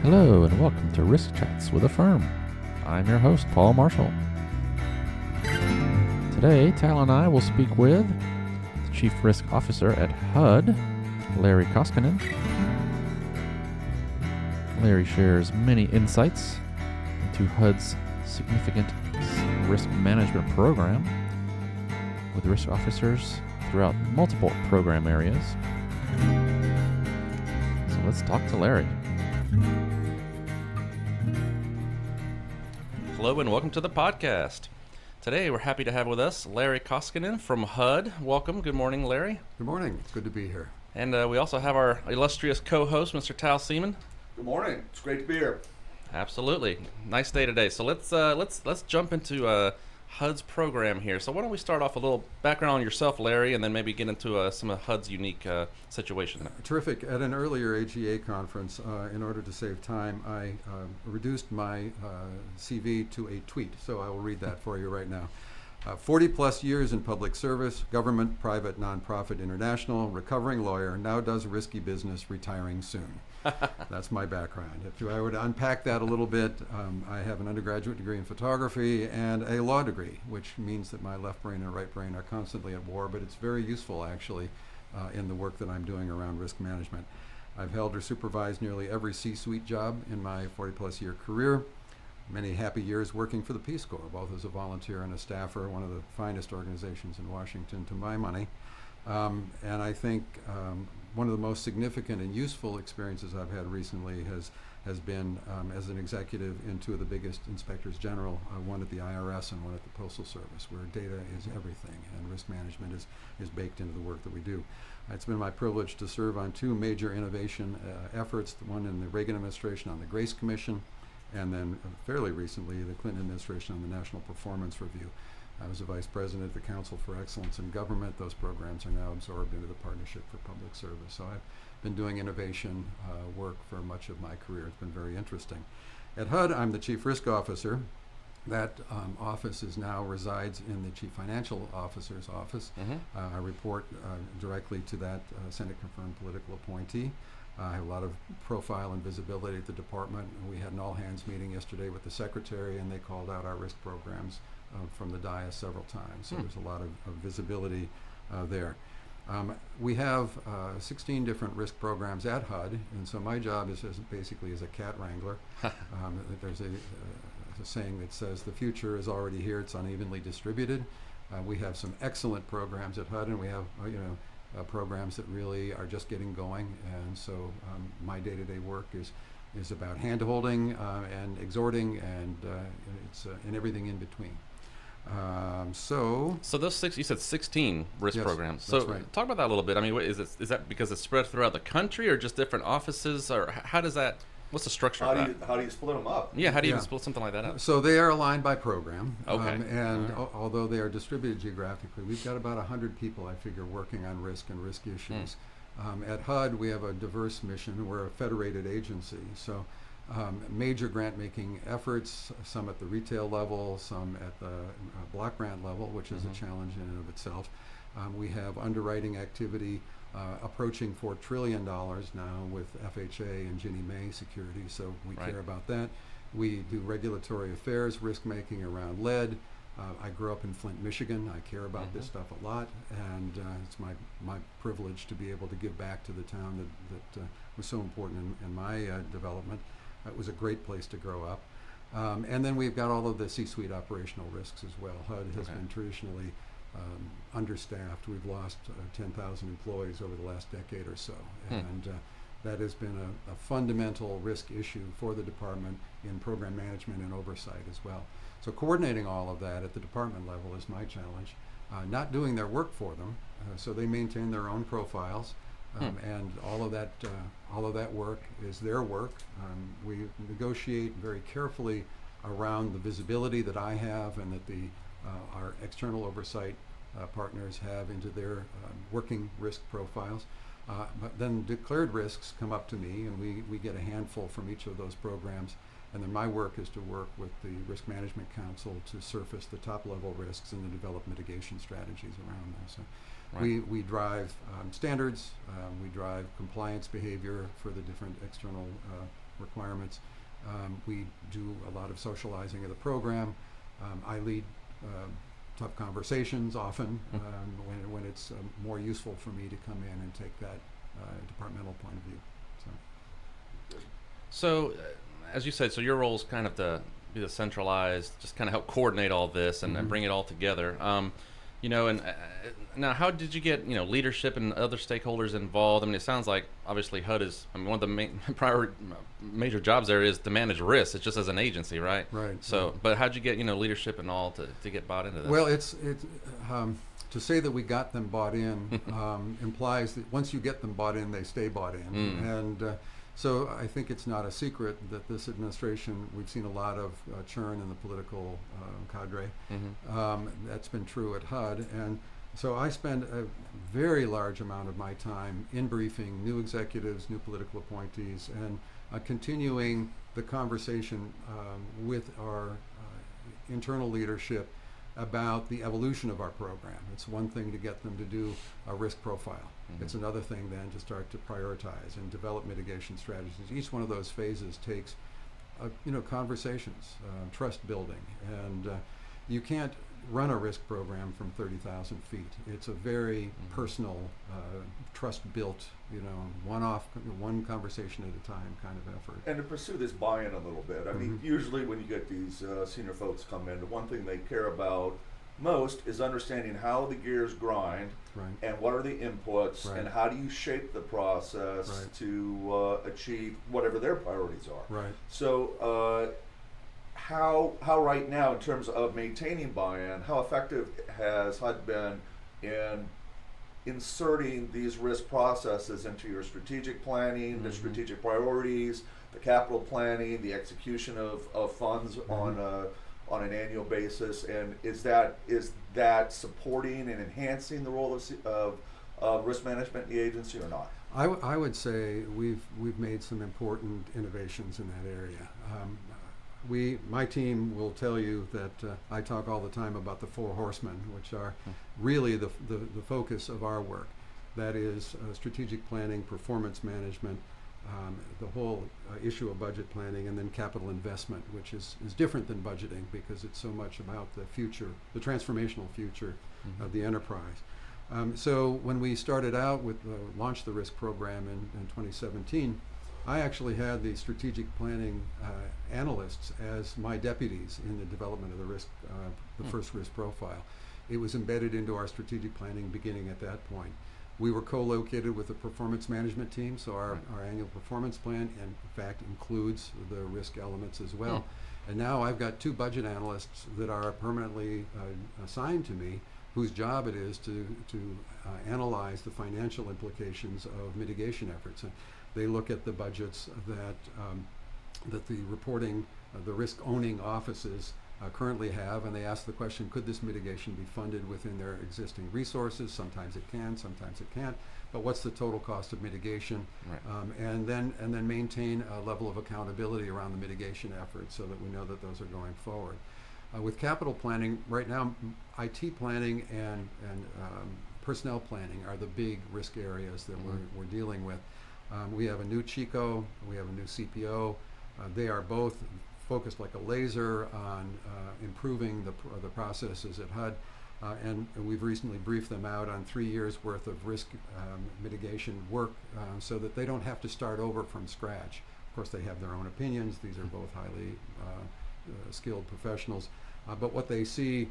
Hello and welcome to Risk Chats with AFERM. I'm your host, Paul Marshall. Today, Tal and I will speak with the Chief Risk Officer at HUD, Larry Koskinen. Larry shares many insights into HUD's significant risk management program with risk officers throughout multiple program areas. So let's talk to Larry. Hello and welcome to the podcast. Today we're happy to have with us Larry Koskinen from HUD. Welcome. Good morning, Larry. Good morning. It's good to be here. And we also have our illustrious co-host, Mr. Tal Seaman. Good morning. It's great to be here. Absolutely. Nice day today. So let's jump into HUD's program here. So why don't we start off a little background on yourself, Larry, and then maybe get into some of HUD's unique situation. Terrific. At an earlier AGA conference, in order to save time, I reduced my CV to a tweet. So I will read that for you right now. 40 plus years in public service, government, private, nonprofit, international, recovering lawyer, now does risky business, retiring soon. That's my background. If I were to unpack that a little bit, I have an undergraduate degree in photography and a law degree, which means that my left brain and right brain are constantly at war, but it's very useful actually in the work that I'm doing around risk management. I've held or supervised nearly every C-suite job in my 40 plus year career. Many happy years working for the Peace Corps, both as a volunteer and a staffer, one of the finest organizations in Washington to my money. And I think one of the most significant and useful experiences I've had recently has been as an executive in two of the biggest inspectors general, one at the IRS and one at the Postal Service, where data is everything and risk management is baked into the work that we do. It's been my privilege to serve on two major innovation efforts, the one in the Reagan administration on the Grace Commission, and then fairly recently the Clinton administration on the National Performance Review. I was a vice president at the Council for Excellence in Government. Those programs are now absorbed into the Partnership for Public Service. So I've been doing innovation work for much of my career. It's been very interesting. At HUD, I'm the Chief Risk Officer. That office now resides in the Chief Financial Officer's office. I report directly to that Senate-confirmed political appointee. I have a lot of profile and visibility at the department. We had an all-hands meeting yesterday with the secretary, and they called out our risk programs from the dais several times. So there's a lot of visibility there. We have 16 different risk programs at HUD, and so my job is basically as a cat wrangler. There's a saying that says the future is already here, it's unevenly distributed. We have some excellent programs at HUD, and we have programs that really are just getting going, and so my day-to-day work is about hand-holding and exhorting, and it's and everything in between. So those six, you said 16 risk yes, programs. That's So right. talk about that a little bit. I mean, is that because it's spread throughout the country, or just different offices, or how does that? What's the structure of that? How do you split them up? Yeah, how do you even split something like that up? So they are aligned by program, Okay. And although they are distributed geographically, we've got about 100 people, I figure, working on risk and risk issues. At HUD, we have a diverse mission. We're a federated agency, so major grant-making efforts, some at the retail level, some at the block grant level, which is a challenge in and of itself. We have underwriting activity approaching $4 trillion now with FHA and Ginnie Mae securities, so we care about that. We do regulatory affairs, risk making around lead. I grew up in Flint, Michigan. I care about this stuff a lot, and it's my privilege to be able to give back to the town that was so important in my development. It was a great place to grow up. And then we've got all of the C-suite operational risks as well. HUD has been traditionally understaffed. We've lost 10,000 employees over the last decade or so, and that has been a fundamental risk issue for the department in program management and oversight as well. So coordinating all of that at the department level is my challenge. Not doing their work for them, so they maintain their own profiles, and all of that work is their work. We negotiate very carefully around the visibility that I have and that our external oversight partners have into their working risk profiles. But then declared risks come up to me, and we get a handful from each of those programs. And then my work is to work with the Risk Management Council to surface the top level risks and to develop mitigation strategies around them. So we drive standards, we drive compliance behavior for the different external requirements. We do a lot of socializing of the program. I lead tough conversations often when it's more useful for me to come in and take that departmental point of view. So, as you said, so your role is kind of to be the centralized, just kind of help coordinate all this and bring it all together. Now, how did you get leadership and other stakeholders involved? I mean, it sounds like obviously HUD is one of the major jobs there is to manage risk. It's just as an agency, right? Right. So, but how'd you get leadership and all to get bought into this? Well, it's to say that we got them bought in implies that once you get them bought in, they stay bought in, and so I think it's not a secret that this administration, we've seen a lot of churn in the political cadre. That's been true at HUD, and so I spend a very large amount of my time in briefing new executives, new political appointees, and continuing the conversation with our internal leadership about the evolution of our program. It's one thing to get them to do a risk profile. It's another thing then to start to prioritize and develop mitigation strategies. Each one of those phases takes conversations, trust building, and you can't run a risk program from 30,000 feet. It's a very personal, trust-built, one conversation at a time kind of effort. And to pursue this buy-in a little bit, I mean, usually when you get these senior folks come in, the one thing they care about most is understanding how the gears grind and what are the inputs and how do you shape the process to achieve whatever their priorities are. Right. So how right now in terms of maintaining buy-in, how effective has HUD been in inserting these risk processes into your strategic planning, the strategic priorities, the capital planning, the execution of funds on an annual basis, and is that supporting and enhancing the role of risk management in the agency or not? I would say we've made some important innovations in that area. My team will tell you that I talk all the time about the 4 horsemen, which are really the focus of our work. That is strategic planning, performance management, the whole issue of budget planning, and then capital investment, which is different than budgeting because it's so much about the future, the transformational future of the enterprise. So when we started out with launched the risk program in 2017, I actually had the strategic planning analysts as my deputies in the development of the risk, the first risk profile. It was embedded into our strategic planning beginning at that point. We were co-located with the performance management team, so our annual performance plan, in fact, includes the risk elements as well. And now I've got 2 budget analysts that are permanently assigned to me, whose job it is to analyze the financial implications of mitigation efforts. And they look at the budgets that the reporting, the risk-owning offices currently have, and they ask the question, could this mitigation be funded within their existing resources? Sometimes it can, sometimes it can't, but what's the total cost of mitigation? And then maintain a level of accountability around the mitigation efforts so that we know that those are going forward. With capital planning, right now, IT planning and personnel planning are the big risk areas that we're dealing with. We have a new CHICO, we have a new CPO. They are both focused like a laser on improving the processes at HUD, and we've recently briefed them out on 3 years worth of risk mitigation work so that they don't have to start over from scratch. Of course, they have their own opinions. These are both highly skilled professionals, but what they see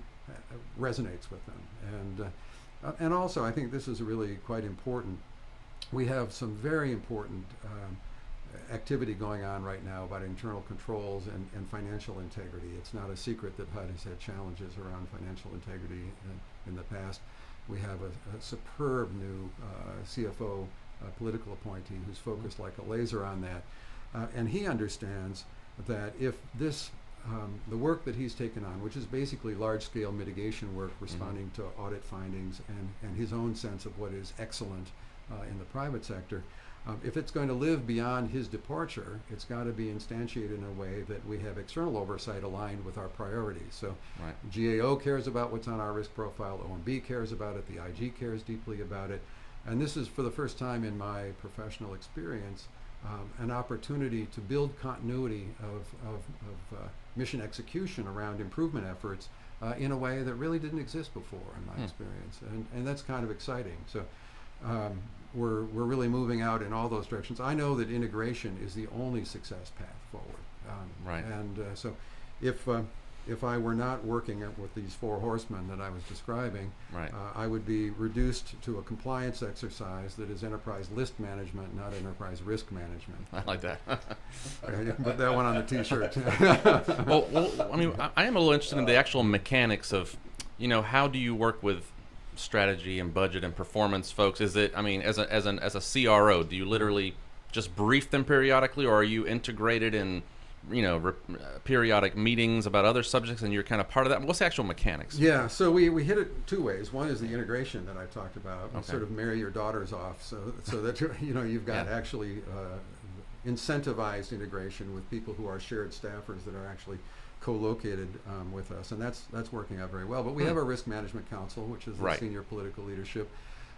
resonates with them. And also, I think this is really quite important. We have some very important activity going on right now about internal controls and financial integrity. It's not a secret that HUD has had challenges around financial integrity in the past. We have a superb new CFO political appointee who's focused like a laser on that. And he understands that if this, the work that he's taken on, which is basically large-scale mitigation work responding to audit findings and his own sense of what is excellent in the private sector, if it's going to live beyond his departure, it's got to be instantiated in a way that we have external oversight aligned with our priorities. So GAO cares about what's on our risk profile, OMB cares about it, the IG cares deeply about it, and this is for the first time in my professional experience an opportunity to build continuity of mission execution around improvement efforts in a way that really didn't exist before, in my experience, and that's kind of exciting. So we're really moving out in all those directions. I know that integration is the only success path forward, Right. And so if I were not working with these four horsemen that I was describing, Right. I would be reduced to a compliance exercise that is enterprise list management, not enterprise risk management. I like that. Okay, you can put that one on the T-shirt. well, I mean, I am a little interested in the actual mechanics of, how do you work with strategy and budget and performance folks? Is it, I mean, as a CRO, do you literally just brief them periodically, or are you integrated in periodic meetings about other subjects, and you're kind of part of that? What's the actual mechanics? Yeah, so we hit it two ways. One is the integration that I talked about. Okay. Sort of marry your daughters off, so that you've got Yeah. actually incentivized integration with people who are shared staffers that are actually co-located with us, and that's working out very well. But we have a risk management council, which is the Right. senior political leadership.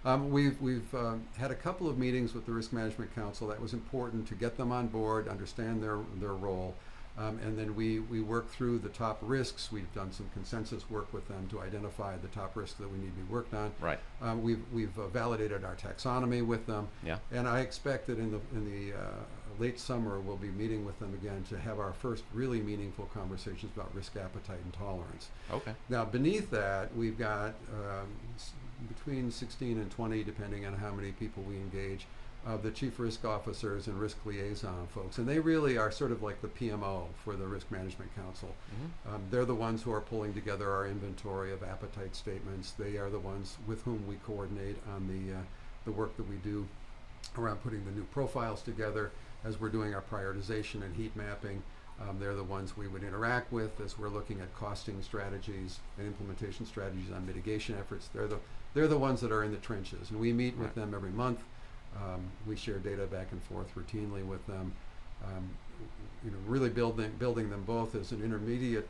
We've had a couple of meetings with the Risk Management Council. That was important to get them on board, understand their role, and then we work through the top risks. We've done some consensus work with them to identify the top risks that we need to be worked on. Right. We've validated our taxonomy with them, Yeah. and I expect that in the late summer we'll be meeting with them again to have our first really meaningful conversations about risk appetite and tolerance. Okay. Now, beneath that, we've got between 16 and 20, depending on how many people we engage, the chief risk officers and risk liaison folks. And they really are sort of like the PMO for the Risk Management Council. They're the ones who are pulling together our inventory of appetite statements. They are the ones with whom we coordinate on the work that we do around putting the new profiles together as we're doing our prioritization and heat mapping. They're the ones we would interact with as we're looking at costing strategies and implementation strategies on mitigation efforts. They're the ones that are in the trenches, and we meet with Right. them every month. We share data back and forth routinely with them. Really building them both as an intermediate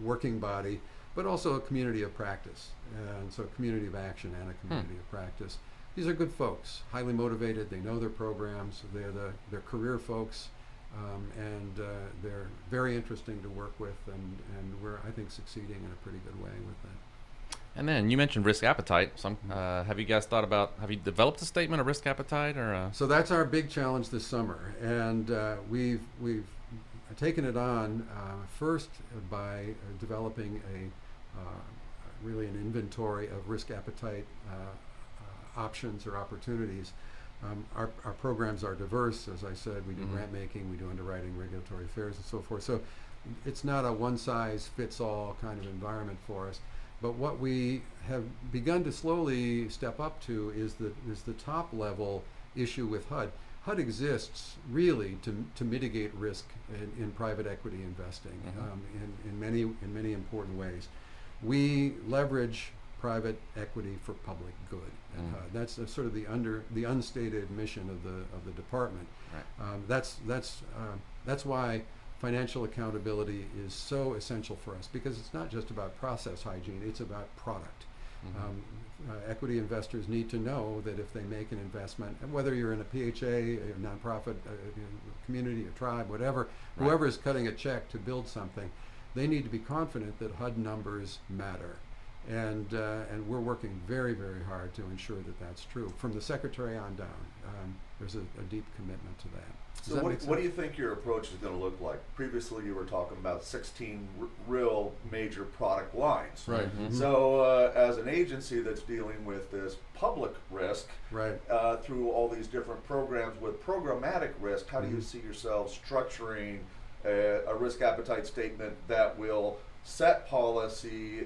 working body, but also a community of practice, and so a community of action and a community of practice. These are good folks, highly motivated. They know their programs. They're career folks. And they're very interesting to work with, and we're, I think, succeeding in a pretty good way with that. And then you mentioned risk appetite. So have you guys have you developed a statement of risk appetite, or? So that's our big challenge this summer, and we've taken it on first by developing really an inventory of risk appetite options or opportunities. Our programs are diverse, as I said. We do grant making, we do underwriting, regulatory affairs, and so forth. So it's not a one-size-fits-all kind of environment for us. But what we have begun to slowly step up to is the top-level issue with HUD. HUD exists really to mitigate risk in private equity investing in many important ways. We leverage private equity for public good. That's sort of the unstated mission of the department. Right. That's why financial accountability is so essential for us, because it's not just about process hygiene, it's about product. Equity investors need to know that if they make an investment, and whether you're in a PHA, a nonprofit, a community, a tribe, whatever, whoever is cutting a check to build something, they need to be confident that HUD numbers matter. And we're working very, very hard to ensure that that's true. From the secretary on down, there's a deep commitment to that. So what do you think your approach is going to look like? Previously you were talking about 16 real major product lines. Right. So as an agency that's dealing with this public risk Right. through all these different programs with programmatic risk, how do you see yourselves structuring a risk appetite statement that will set policy,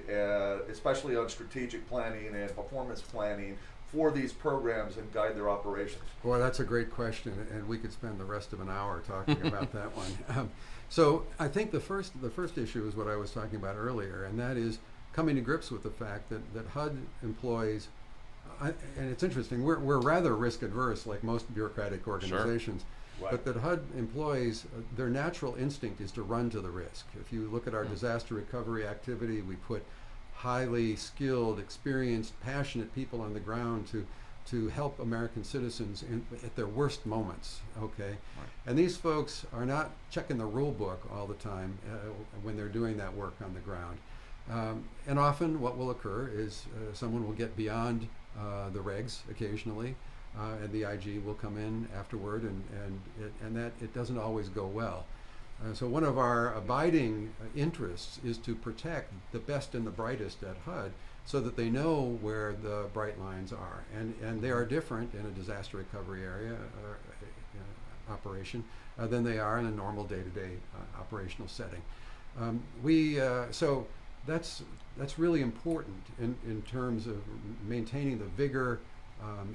especially on strategic planning and performance planning for these programs and guide their operations? Boy, that's a great question, and we could spend the rest of an hour talking about that one. So I think the first issue is what I was talking about earlier, and that is coming to grips with the fact that HUD employs, and it's interesting, we're rather risk adverse like most bureaucratic organizations. Right. But that HUD employees, their natural instinct is to run to the risk. If you look at our disaster recovery activity, we put highly skilled, experienced, passionate people on the ground to to help American citizens at their worst moments, okay? Right. And these folks are not checking the rule book all the time when they're doing that work on the ground. And often what will occur is someone will get beyond the regs occasionally, and the IG will come in afterward, and that it doesn't always go well. So one of our abiding interests is to protect the best and the brightest at HUD so that they know where the bright lines are. And they are different in a disaster recovery area operation than they are in a normal day-to-day operational setting. So that's really important in terms of maintaining the vigor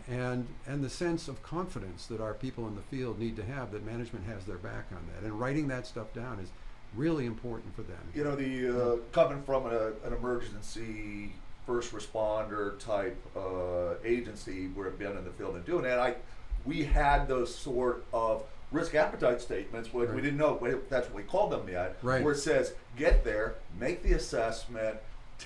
and the sense of confidence that our people in the field need to have, that management has their back on that. And writing that stuff down is really important for them. You know, coming from an emergency first responder type agency where I've been in the field and doing that, we had those sort of risk appetite statements, which we didn't know that's what we called them yet, where it says, get there, make the assessment,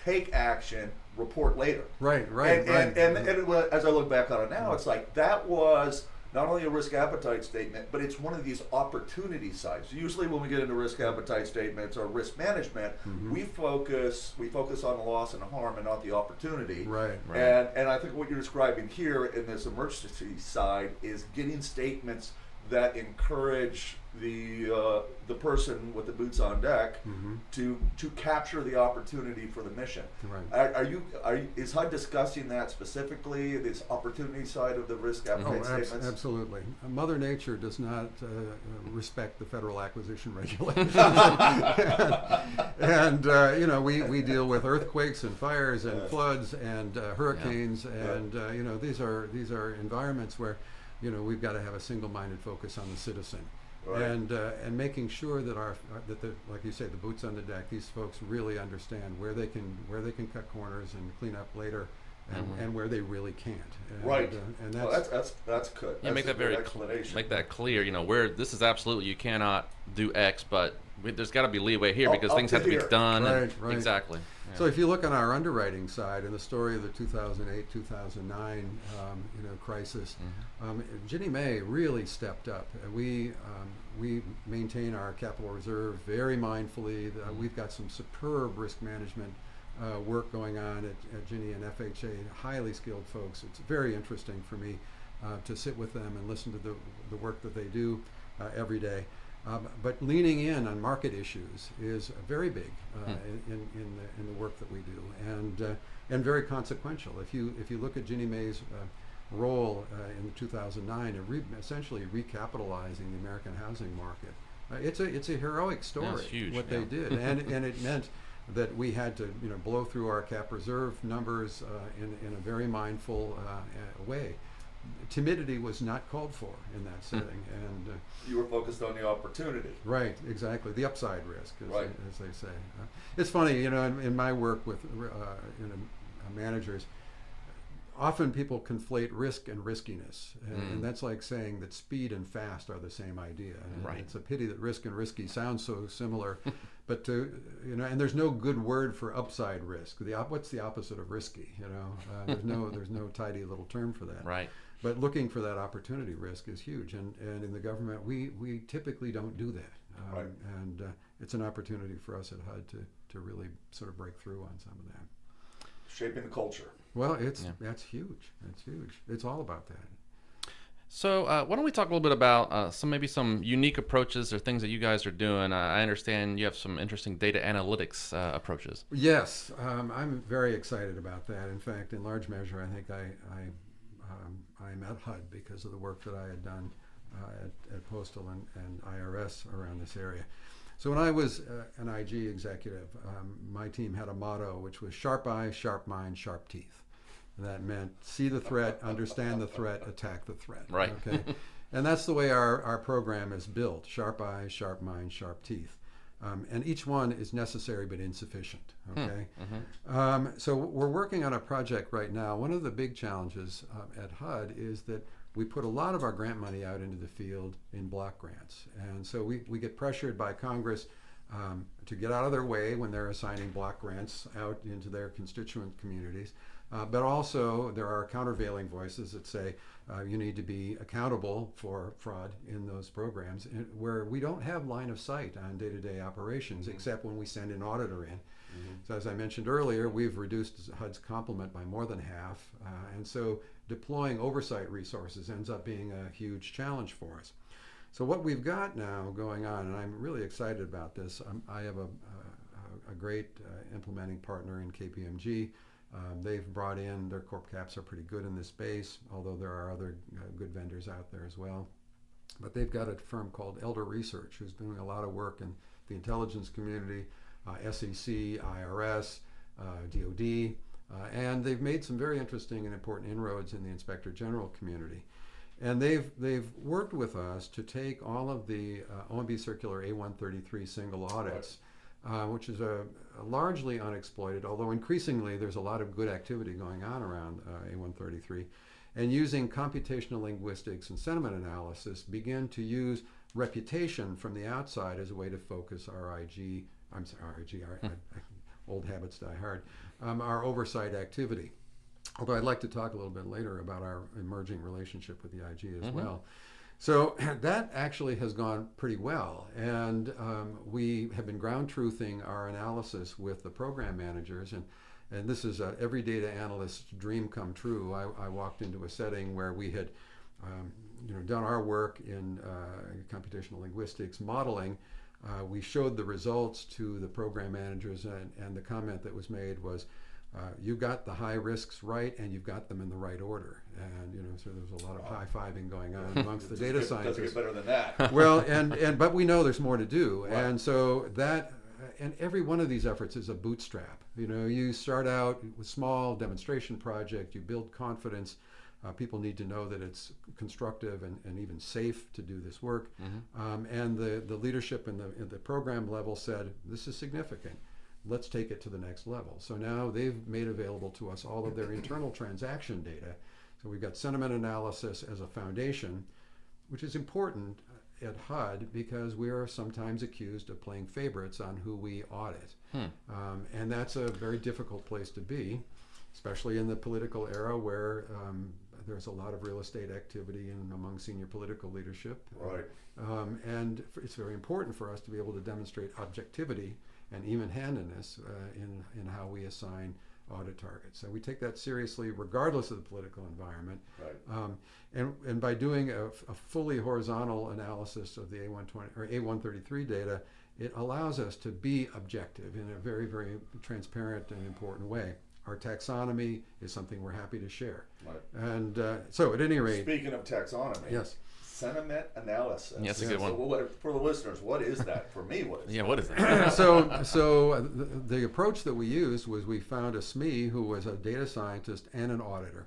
take action, report later. Right. And as I look back on it now, it's like that was not only a risk appetite statement, but it's one of these opportunity sides. Usually when we get into risk appetite statements or risk management, we focus on the loss and the harm and not the opportunity. Right. And I think what you're describing here in this emergency side is getting statements that encourage the person with the boots on deck to capture the opportunity for the mission. Right. Is HUD discussing that specifically, this opportunity side of the risk appetite statements? Absolutely. Mother Nature does not respect the federal acquisition regulations. And you know, we deal with earthquakes and fires and floods and hurricanes, and you know, these are environments where, you know, we've got to have a single-minded focus on the citizen, and making sure that like you say, the boots on the deck. These folks really understand where they can cut corners and clean up later, and where they really can't. And that's good. Yeah, make that very make that clear. You know, where this is absolutely you cannot do X, but there's got to be leeway here because things have to be done. Right. Exactly. Yeah. So if you look on our underwriting side and the story of the 2008-2009 crisis, Ginnie Mae really stepped up. We maintain our capital reserve very mindfully. We've got some superb risk management work going on at Ginnie and FHA, highly skilled folks. It's very interesting for me to sit with them and listen to the work that they do every day. But leaning in on market issues is very big in the work that we do, and very consequential. If you look at Ginnie Mae's role in 2009, essentially recapitalizing the American housing market, it's a heroic story. Huge, what they did, and it meant that we had to blow through our cap reserve numbers in a very mindful way. Timidity was not called for in that setting, and you were focused on the opportunity. Right, exactly, the upside risk, as they say. It's funny, in my work with managers, often people conflate risk and riskiness, and that's like saying that speed and fast are the same idea. And it's a pity that risk and risky sound so similar, but and there's no good word for upside risk. What's the opposite of risky? There's no tidy little term for that. Right. But looking for that opportunity risk is huge, and in the government we typically don't do that, and it's an opportunity for us at HUD to really sort of break through on some of that. Shaping the culture. Well, that's huge. That's huge. It's all about that. So why don't we talk a little bit about some unique approaches or things that you guys are doing? I understand you have some interesting data analytics approaches. Yes, I'm very excited about that. In fact, in large measure, I think I'm at HUD because of the work that I had done at Postal and IRS around this area. So when I was an IG executive, my team had a motto which was sharp eyes, sharp mind, sharp teeth. And that meant see the threat, understand the threat, attack the threat. Right. Okay. And that's the way our program is built: sharp eyes, sharp mind, sharp teeth. And each one is necessary but insufficient. Okay. So we're working on a project right now. One of the big challenges at HUD is that we put a lot of our grant money out into the field in block grants. And so we get pressured by Congress to get out of their way when they're assigning block grants out into their constituent communities. But also there are countervailing voices that say you need to be accountable for fraud in those programs, where we don't have line of sight on day-to-day operations, except when we send an auditor in. So as I mentioned earlier, we've reduced HUD's complement by more than half, and so deploying oversight resources ends up being a huge challenge for us. So what we've got now going on, and I'm really excited about this, I have a great implementing partner in KPMG. They've brought in, their corp caps are pretty good in this space, although there are other good vendors out there as well. But they've got a firm called Elder Research, who's doing a lot of work in the intelligence community, SEC, IRS, DOD, and they've made some very interesting and important inroads in the Inspector General community. And they've worked with us to take all of the OMB Circular A133 single audits, which is a largely unexploited, although increasingly there's a lot of good activity going on around A133, and using computational linguistics and sentiment analysis, begin to use reputation from the outside as a way to focus old habits die hard, our oversight activity. Although I'd like to talk a little bit later about our emerging relationship with the IG as well. So that actually has gone pretty well, and we have been ground truthing our analysis with the program managers, and this is every data analyst's dream come true. I walked into a setting where we had done our work in computational linguistics modeling. We showed the results to the program managers, and the comment that was made was, you got the high risks right, and you've got them in the right order. And so there's a lot of high-fiving going on amongst the data scientists. Doesn't get better than that. Well, but we know there's more to do, Right. and so that, and every one of these efforts is a bootstrap. You start out with small demonstration project, you build confidence. People need to know that it's constructive and even safe to do this work. And the leadership in the program level said, this is significant. Let's take it to the next level. So now they've made available to us all of their internal transaction data. So we've got sentiment analysis as a foundation, which is important at HUD because we are sometimes accused of playing favorites on who we audit. And that's a very difficult place to be, especially in the political era where there's a lot of real estate activity among senior political leadership. Right. And it's very important for us to be able to demonstrate objectivity and even-handedness in how we assign audit targets. So we take that seriously regardless of the political environment. Right. And by doing a fully horizontal analysis of the A120 or A133 data, it allows us to be objective in a very, very transparent and important way. Our taxonomy is something we're happy to share. Right. And so at any rate... Speaking of taxonomy, yes. Sentiment analysis. Yeah, that's a good one. So for the listeners, what is that? For me, what is Yeah, that? what is that? So the approach that we used was we found a SME who was a data scientist and an auditor.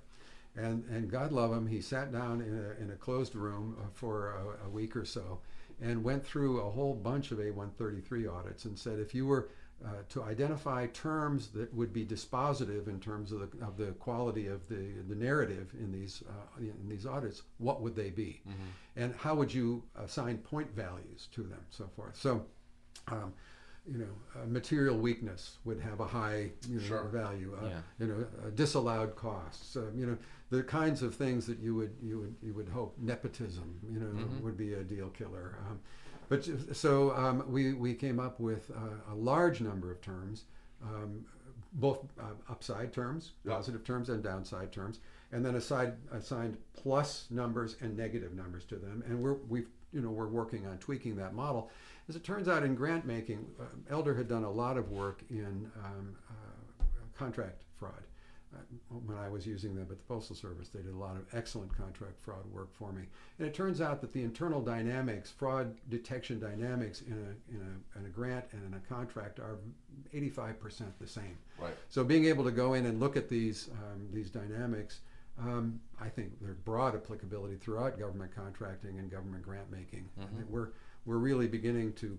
And God love him, he sat down in a closed room for a week or so and went through a whole bunch of A133 audits and said, if you were to identify terms that would be dispositive in terms of the quality of the narrative in these audits, what would they be? And how would you assign point values to them, so forth. So material weakness would have a high Sure. value. Disallowed costs. The kinds of things that you would hope. Nepotism, would be a deal killer. But so we came up with a large number of terms, both upside terms, positive terms, and downside terms, and then assigned plus numbers and negative numbers to them. And we're working on tweaking that model. As it turns out, in grant making, Elder had done a lot of work in contract fraud. When I was using them at the Postal Service, they did a lot of excellent contract fraud work for me. And it turns out that the internal dynamics, fraud detection dynamics in a grant and in a contract are 85% the same. Right. So being able to go in and look at these dynamics, I think there's broad applicability throughout government contracting and government grant making. I think we're really beginning to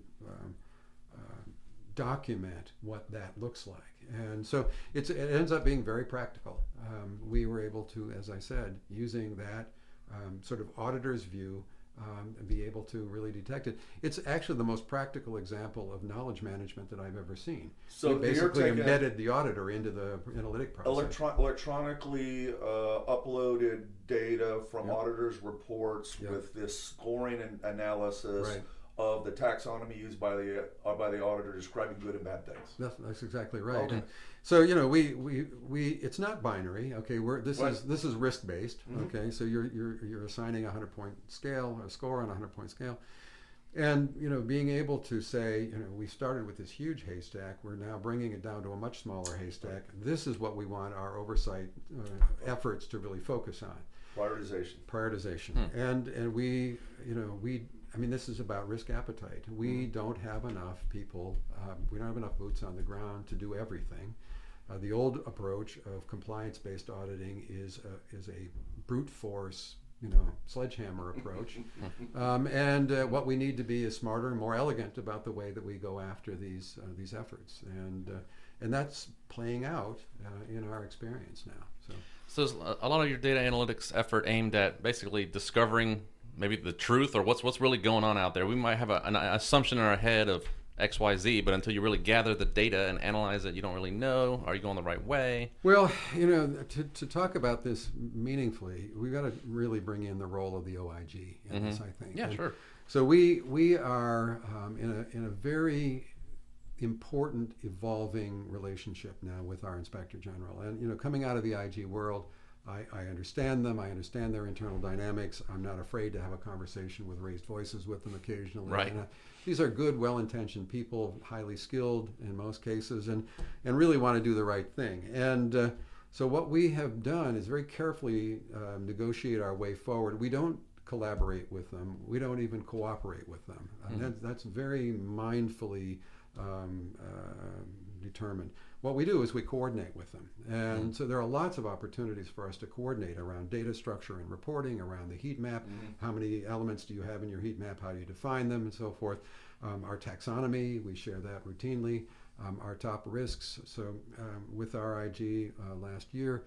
document what that looks like. And so it ends up being very practical. We were able to, as I said, using that sort of auditor's view, and be able to really detect it. It's actually the most practical example of knowledge management that I've ever seen. So we basically embedded the auditor into the analytic process. Electronically uploaded data from auditors' reports with this scoring and analysis of the taxonomy used by the auditor describing good and bad things. That's exactly right. Okay. So we it's not binary. Okay, this is risk based. Okay, so you're assigning a 100-point scale, a score on a 100-point scale, and being able to say, we started with this huge haystack. We're now bringing it down to a much smaller haystack. This is what we want our oversight efforts to really focus on. Prioritization. And we this is about risk appetite. We don't have enough people, we don't have enough boots on the ground to do everything. The old approach of compliance-based auditing is a brute force, sledgehammer approach. And what we need to be is smarter and more elegant about the way that we go after these efforts. And that's playing out in our experience now. So is a lot of your data analytics effort aimed at basically discovering maybe the truth or what's really going on out there. We might have an assumption in our head of X, Y, Z, but until you really gather the data and analyze it, you don't really know. Are you going the right way? Well, to talk about this meaningfully, we've got to really bring in the role of the OIG in this, I think. Yeah, sure. So we are in a very important evolving relationship now with our Inspector General. And coming out of the IG world, I understand them. I understand their internal dynamics. I'm not afraid to have a conversation with raised voices with them occasionally. Right. And, these are good, well-intentioned people, highly skilled in most cases, and really want to do the right thing. And so what we have done is very carefully negotiate our way forward. We don't collaborate with them. We don't even cooperate with them. That's very mindfully determined. What we do is we coordinate with them. And so there are lots of opportunities for us to coordinate around data structure and reporting, around the heat map. How many elements do you have in your heat map? How do you define them and so forth? Our taxonomy, we share that routinely. Our top risks. So with our IG last year,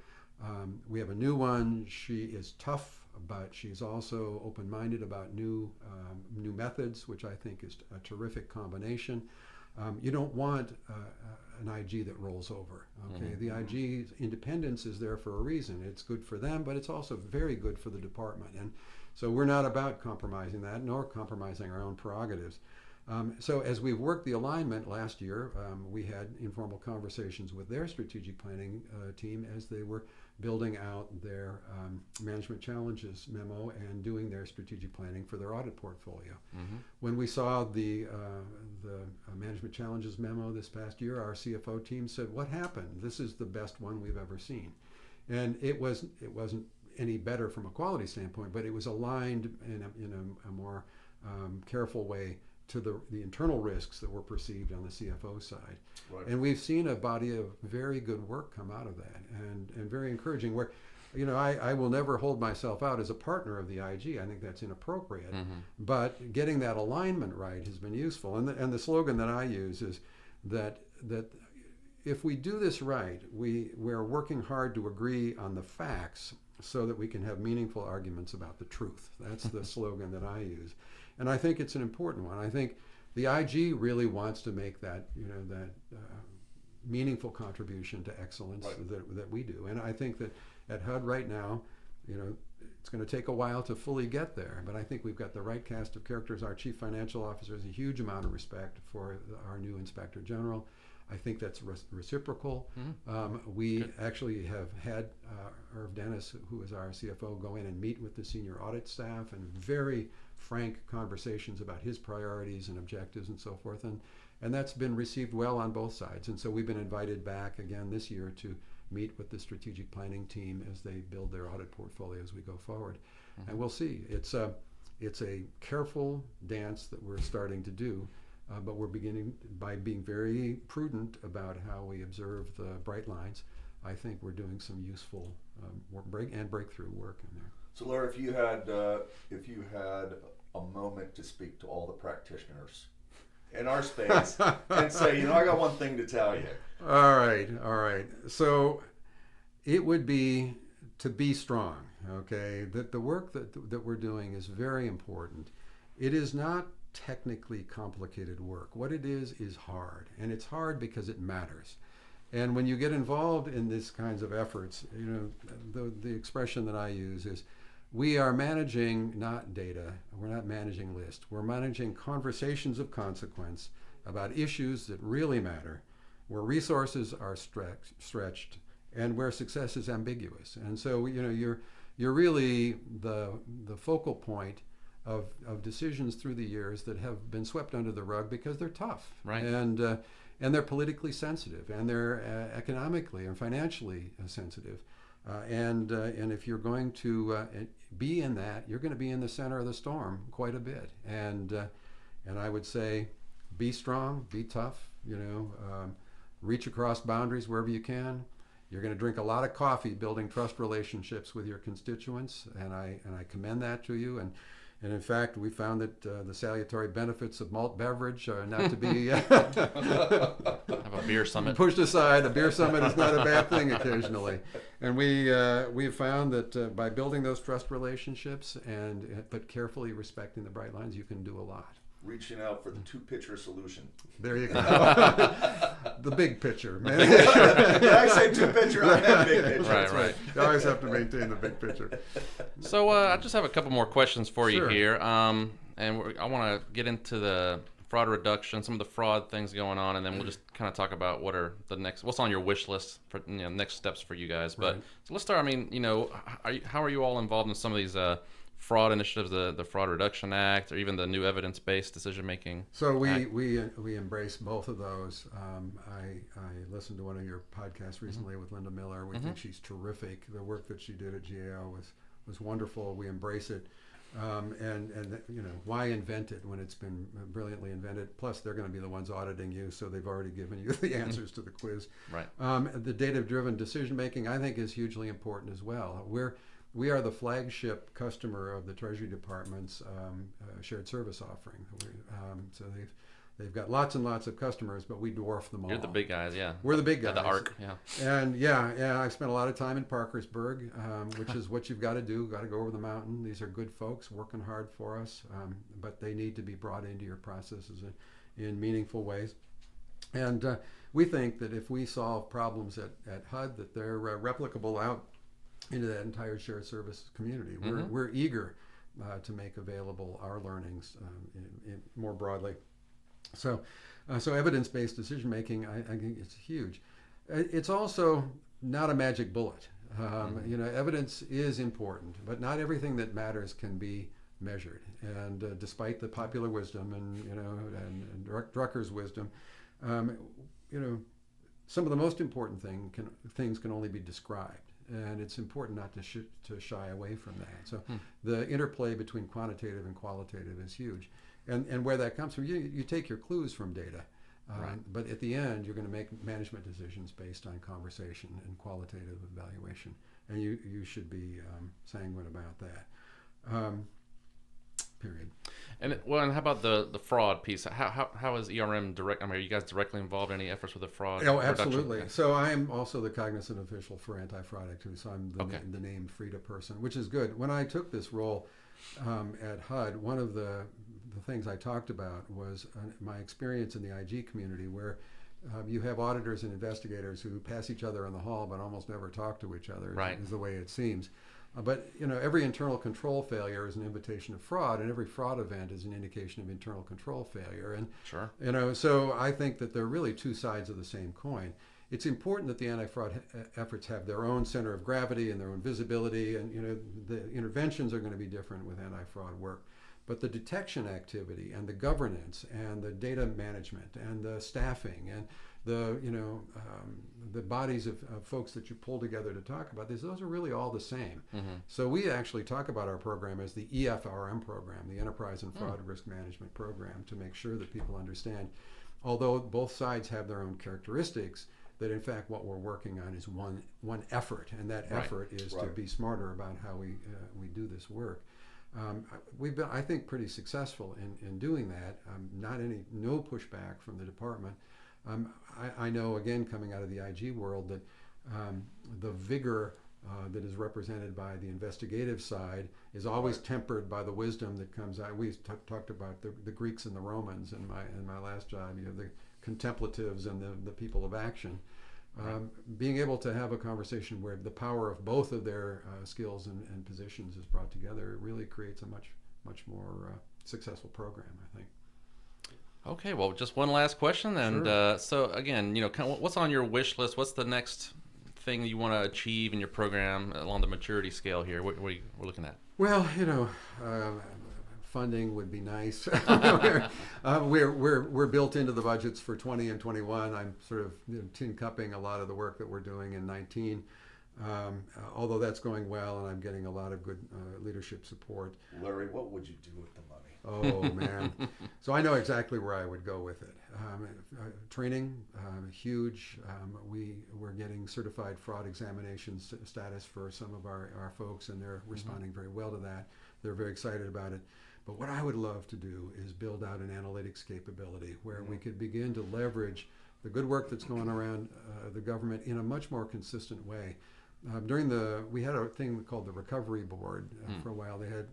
we have a new one. She is tough, but she's also open-minded about new methods, which I think is a terrific combination. You don't want an IG that rolls over. Okay, the IG's independence is there for a reason. It's good for them, but it's also very good for the department. And so we're not about compromising that, nor compromising our own prerogatives. So as we worked the alignment last year, we had informal conversations with their strategic planning team as they were building out their management challenges memo and doing their strategic planning for their audit portfolio. When we saw the management challenges memo this past year, our CFO team said, "What happened? This is the best one we've ever seen." And it wasn't any better from a quality standpoint, but it was aligned in a more careful way to the internal risks that were perceived on the CFO side. Right. And we've seen a body of very good work come out of that, and very encouraging, where I will never hold myself out as a partner of the IG. I think that's inappropriate. But getting that alignment right has been useful. And the slogan that I use is that if we do this right, we're working hard to agree on the facts so that we can have meaningful arguments about the truth. That's the slogan that I use. And I think it's an important one. I think the IG really wants to make that meaningful contribution to excellence that we do. And I think that at HUD right now, it's going to take a while to fully get there, but I think we've got the right cast of characters. Our chief financial officer has a huge amount of respect for our new Inspector General. I think that's reciprocal. We actually have had Irv Dennis, who is our CFO, go in and meet with the senior audit staff, and very frank conversations about his priorities and objectives and so forth. And that's been received well on both sides. And so we've been invited back again this year to meet with the strategic planning team as they build their audit portfolio as we go forward. And we'll see. It's a careful dance that we're starting to do. But we're beginning by being very prudent about how we observe the bright lines. I think we're doing some useful breakthrough work in there. So, Larry, if you had a moment to speak to all the practitioners in our space and say, I got one thing to tell you. All right. So it would be to be strong, okay? That the work that we're doing is very important. It is not technically complicated work. What it is hard, and it's hard because it matters. And when you get involved in these kinds of efforts, the expression that I use is, we are managing not data, we're not managing lists, we're managing conversations of consequence about issues that really matter, where resources are stretched, and where success is ambiguous. And so, you're really the focal point of decisions through the years that have been swept under the rug because they're tough, right? And they're politically sensitive, and they're economically and financially sensitive. And if you're going to be in that, you're going to be in the center of the storm quite a bit. And I would say, be strong, be tough. Reach across boundaries wherever you can. You're going to drink a lot of coffee building trust relationships with your constituents, and I commend that to you. And in fact, we found that the salutary benefits of malt beverage are not to be have a beer summit pushed aside. A beer summit is not a bad thing occasionally. And we've found that by building those trust relationships but carefully respecting the bright lines, you can do a lot. Reaching out for the 2-pitcher solution. There you go. The big picture, man. Did I say 2-pitcher? I meant big picture. Right. You always have to maintain the big picture. So I just have a couple more questions for you Sure. here, and I want to get into the fraud reduction, some of the fraud things going on, and then we'll just kind of talk about what's on your wish list for next steps for you guys. But Right. So let's start. I mean, how are you all involved in some of these fraud initiatives, the Fraud Reduction Act, or even the new evidence-based decision-making? So we embrace both of those. I listened to one of your podcasts recently with Linda Miller. We think she's terrific. The work that she did at GAO was wonderful. We embrace it. And why invent it when it's been brilliantly invented? Plus, they're going to be the ones auditing you, so they've already given you the answers to the quiz. Right. The data-driven decision-making, I think, is hugely important as well. We are the flagship customer of the Treasury Department's shared service offering. So they've got lots and lots of customers, but we dwarf them all. You're the big guys, yeah. We're the big guys. The ARC, yeah. And I've spent a lot of time in Parkersburg, which is what you've got to do. Got to go over the mountain. These are good folks working hard for us, but they need to be brought into your processes in meaningful ways. And we think that if we solve problems at HUD, that they're replicable out into that entire shared service community. We're eager to make available our learnings more broadly. So evidence-based decision making, I think it's huge. It's also not a magic bullet. Evidence is important, but not everything that matters can be measured. And despite the popular wisdom and Drucker's wisdom, some of the most important things can only be described. And it's important not to shy away from that. So the interplay between quantitative and qualitative is huge. And where that comes from, you take your clues from data. Right. But at the end, you're going to make management decisions based on conversation and qualitative evaluation. And you should be sanguine about that. Period. And how about the fraud piece? How is ERM direct? I mean, are you guys directly involved in any efforts with the fraud? Oh, absolutely. Reduction? So I'm also the cognizant official for anti-fraud activity. So I'm the named FRIDA person, which is good. When I took this role at HUD, one of the things I talked about was my experience in the IG community, where you have auditors and investigators who pass each other in the hall but almost never talk to each other. Right. Is the way it seems. But every internal control failure is an invitation of fraud, and every fraud event is an indication of internal control failure. And sure. So I think that they're really two sides of the same coin. It's important that the anti-fraud efforts have their own center of gravity and their own visibility, and the interventions are going to be different with anti-fraud work. But the detection activity and the governance and the data management and the staffing and the bodies of folks that you pull together to talk about this, those are really all the same. So we actually talk about our program as the AFERM program, the Enterprise and Fraud Risk Management Program, to make sure that people understand, although both sides have their own characteristics, that in fact what we're working on is one effort, and that effort is to be smarter about how we do this work. We've been, I think, pretty successful in doing that. No pushback from the department. I know, again, coming out of the IG world, that the vigor that is represented by the investigative side is always tempered by the wisdom that comes out. We talked about the Greeks and the Romans in my last job. You have the contemplatives and the people of action. Being able to have a conversation where the power of both of their skills and positions is brought together, it really creates a much more successful program, I think. Okay, well, just one last question, and Sure. so again, kind of what's on your wish list? What's the next thing you want to achieve in your program along the maturity scale here? What we're looking at? Well, funding would be nice. We're built into the budgets for 20 and 21. I'm sort of tin cupping a lot of the work that we're doing in 19. Although that's going well, and I'm getting a lot of good leadership support. Larry, what would you do with the money? Oh man! So I know exactly where I would go with it. Training, huge. We're getting certified fraud examination status for some of our folks, and they're responding very well to that. They're very excited about it. But what I would love to do is build out an analytics capability where we could begin to leverage the good work that's going around the government in a much more consistent way. We had a thing called the Recovery Board for a while. They had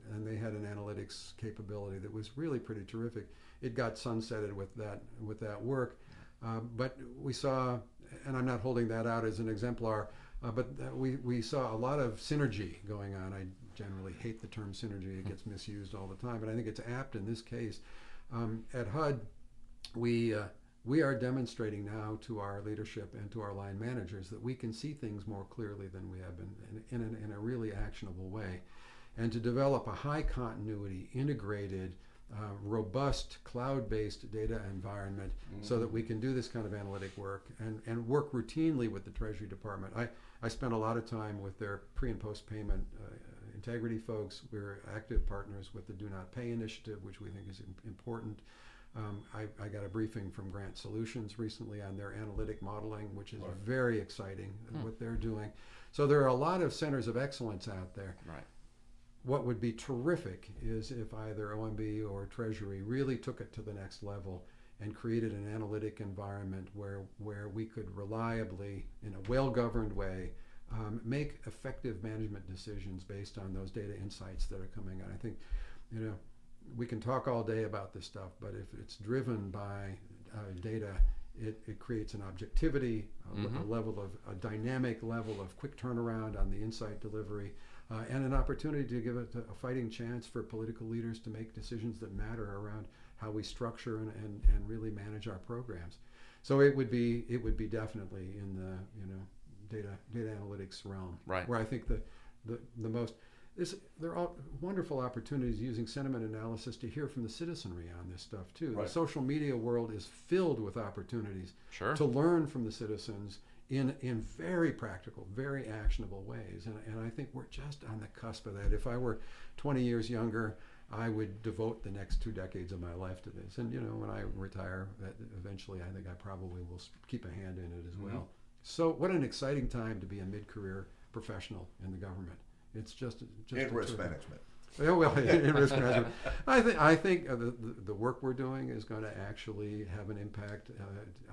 an analytics capability that was really pretty terrific. It got sunsetted with that work, but we saw, and I'm not holding that out as an exemplar, but we saw a lot of synergy going on. I generally hate the term synergy; it gets misused all the time, but I think it's apt in this case. At HUD, we are demonstrating now to our leadership and to our line managers that we can see things more clearly than we have been in a really actionable way. And to develop a high continuity, integrated, robust, cloud-based data environment so that we can do this kind of analytic work and work routinely with the Treasury Department. I spent a lot of time with their pre- and post-payment integrity folks. We're active partners with the Do Not Pay initiative, which we think is important. I got a briefing from Grant Solutions recently on their analytic modeling, which is very exciting, what they're doing. So there are a lot of centers of excellence out there. Right. What would be terrific is if either OMB or Treasury really took it to the next level and created an analytic environment where we could reliably, in a well-governed way, make effective management decisions based on those data insights that are coming out. I think, we can talk all day about this stuff, but if it's driven by data, it creates an objectivity, a dynamic level of quick turnaround on the insight delivery, and an opportunity to give it a fighting chance for political leaders to make decisions that matter around how we structure and really manage our programs. So it would be definitely in the data analytics realm, right, where I think the most. There are wonderful opportunities using sentiment analysis to hear from the citizenry on this stuff too. Right. The social media world is filled with opportunities to learn from the citizens in very practical, very actionable ways. And I think we're just on the cusp of that. If I were 20 years younger, I would devote the next 2 decades of my life to this. And when I retire, eventually I think I probably will keep a hand in it as well. So what an exciting time to be a mid-career professional in the government. It's just in risk management. Well, in risk management, I think the work we're doing is going to actually have an impact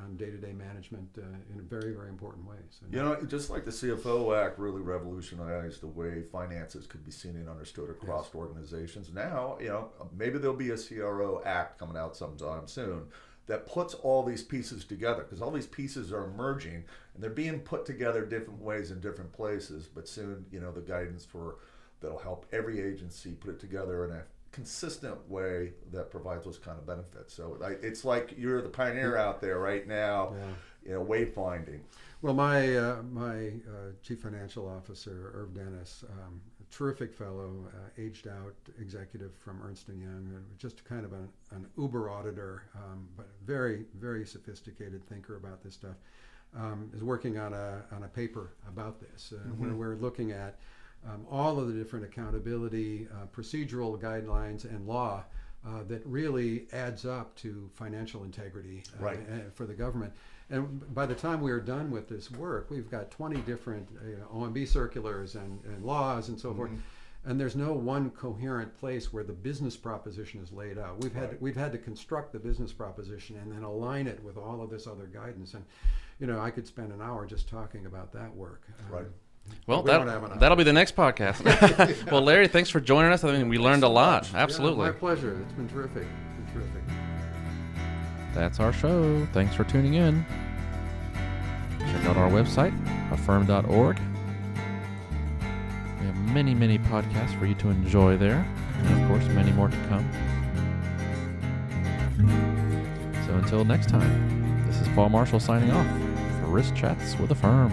on day-to-day management in very, very important ways. And just like the CFO Act really revolutionized the way finances could be seen and understood across organizations. Now, maybe there'll be a CRO Act coming out sometime soon that puts all these pieces together, because all these pieces are emerging and they're being put together different ways in different places. But soon, the guidance that'll help every agency put it together in a consistent way that provides those kind of benefits. So it's like you're the pioneer out there right now, wayfinding. Well, my chief financial officer, Irv Dennis, a terrific fellow, aged out executive from Ernst & Young, just kind of an uber auditor, but very, very sophisticated thinker about this stuff, is working on a paper about this, where we're looking at all of the different accountability, procedural guidelines, and law that really adds up to financial integrity for the government. And by the time we are done with this work, we've got 20 different OMB circulars and laws and so forth. And there's no one coherent place where the business proposition is laid out. We've had to construct the business proposition and then align it with all of this other guidance. And I could spend an hour just talking about that work. Well, We don't have an that'll be the next podcast. Well, Larry, thanks for joining us. I mean, we learned a lot. Absolutely. Yeah, my pleasure. It's been terrific. That's our show. Thanks for tuning in. Check out our website, AFERM.org. We have many, many podcasts for you to enjoy there. And of course, many more to come. So until next time, this is Paul Marshall signing off for Risk Chats with AFERM.